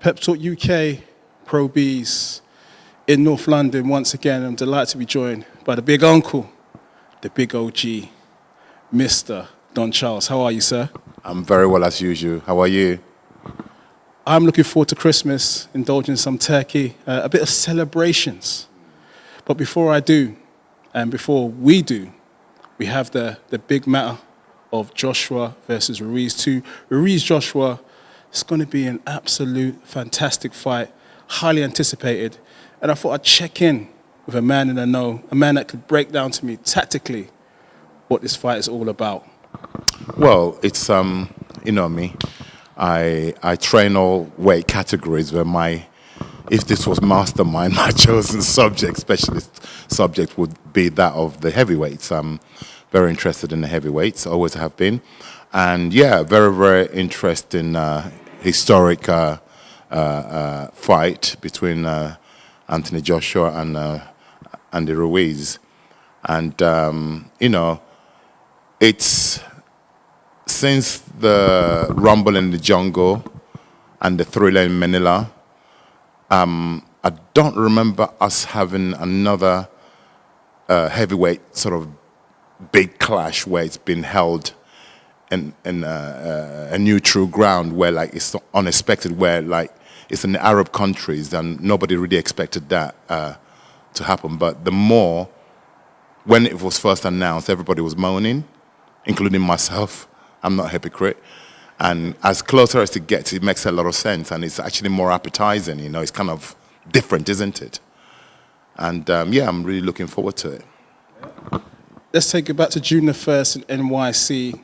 Pep Talk UK, Pro Bs in North London once again. I'm delighted to be joined by the big uncle, the big OG, Mr. Don Charles. How are you, sir? I'm very well as usual. How are you? I'm looking forward to Christmas, indulging in some turkey, a bit of celebrations. But before I do, and before we do, we have the big matter of Joshua versus Ruiz 2. Ruiz Joshua, it's going to be an absolute fantastic fight, highly anticipated. And I thought I'd check in with a man in the know, a man that could break down to me tactically what this fight is all about. Well, it's you know me. I train all weight categories where if this was mastermind, my chosen specialist subject would be that of the heavyweights. I'm very interested in the heavyweights, always have been. And yeah, very, very interesting historic fight between Anthony Joshua and Andy Ruiz. And, you know, it's since the Rumble in the Jungle and the Thriller in Manila, I don't remember us having another heavyweight sort of big clash where it's been held in a neutral ground where like it's unexpected, where like it's in the Arab countries and nobody really expected that to happen. But when it was first announced, everybody was moaning, including myself. I'm not a hypocrite. And as closer as it gets, it makes a lot of sense, and it's actually more appetizing. You know, it's kind of different, isn't it? And yeah, I'm really looking forward to it. Let's take it back to June the 1st in NYC.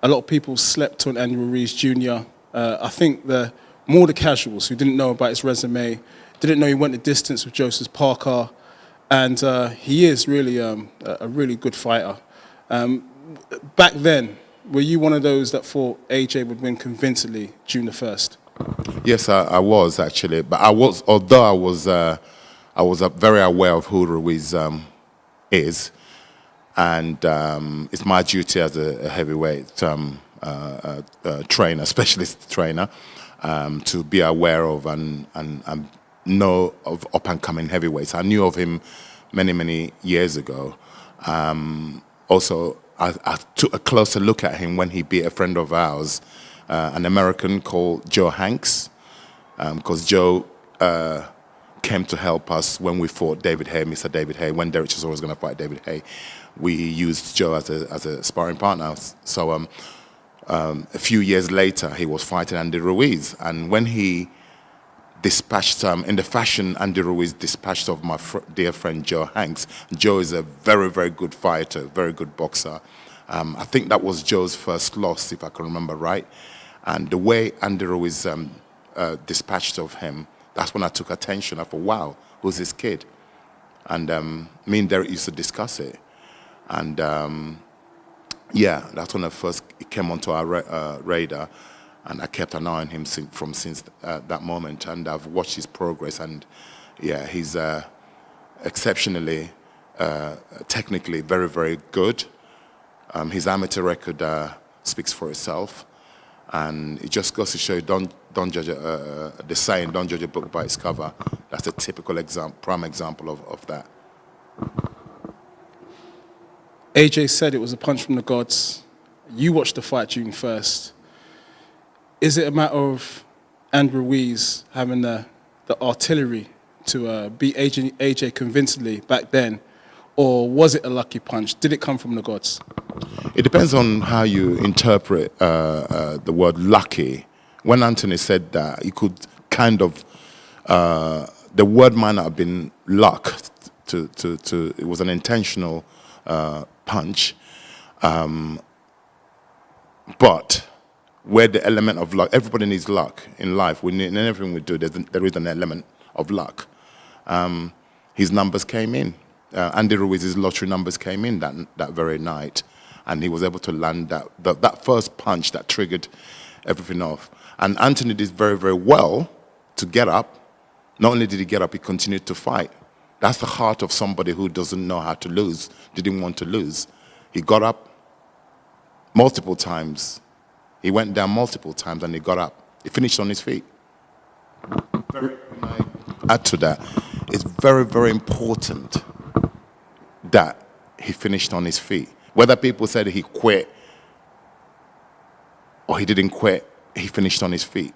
A lot of people slept on Andy Ruiz Jr. I think more the casuals who didn't know about his resume, didn't know he went the distance with Joseph Parker, and he is really a really good fighter. Back then, were you one of those that thought AJ would win convincingly June the 1st? Yes, I was actually, but although I was very aware of who Ruiz is, and it's my duty as a heavyweight trainer, specialist trainer, to be aware of and know of up-and-coming heavyweights. I knew of him many years ago. Also, I took a closer look at him when he beat a friend of ours, an American called Joe Hanks, because Joe came to help us when we fought David Haye, Mr. David Haye, when Derek Chisora was going to fight David Haye. We used Joe as a sparring partner. So a few years later, he was fighting Andy Ruiz. And when he dispatched, in the fashion Andy Ruiz dispatched of my dear friend Joe Hanks, Joe is a very, very good fighter, very good boxer. I think that was Joe's first loss, if I can remember right. And the way Andy Ruiz dispatched of him, that's when I took attention. I thought, wow, who's this kid? And me and Derek used to discuss it. And yeah, that's when it came onto our radar, and I kept an eye on him since that moment. And I've watched his progress, and yeah, he's exceptionally, technically very, very good. His amateur record speaks for itself, and it just goes to show you don't judge the saying, don't judge a book by its cover. That's a typical prime example of that. AJ said it was a punch from the gods. You watched the fight June 1st. Is it a matter of Andy Ruiz having the artillery to beat AJ convincingly back then, or was it a lucky punch? Did it come from the gods? It depends on how you interpret the word lucky. When Anthony said that, you could kind of, the word might not have been luck. It was an intentional punch, but where the element of luck, everybody needs luck in life. In everything we do, there is an element of luck. His numbers came in. Andy Ruiz's lottery numbers came in that very night, and he was able to land that first punch that triggered everything off. And Anthony did very, very well to get up. Not only did he get up, he continued to fight. That's the heart of somebody who doesn't know how to lose, didn't want to lose. He got up multiple times. He went down multiple times and he got up. He finished on his feet. Add to that, it's very, very important that he finished on his feet. Whether people said he quit or he didn't quit, he finished on his feet.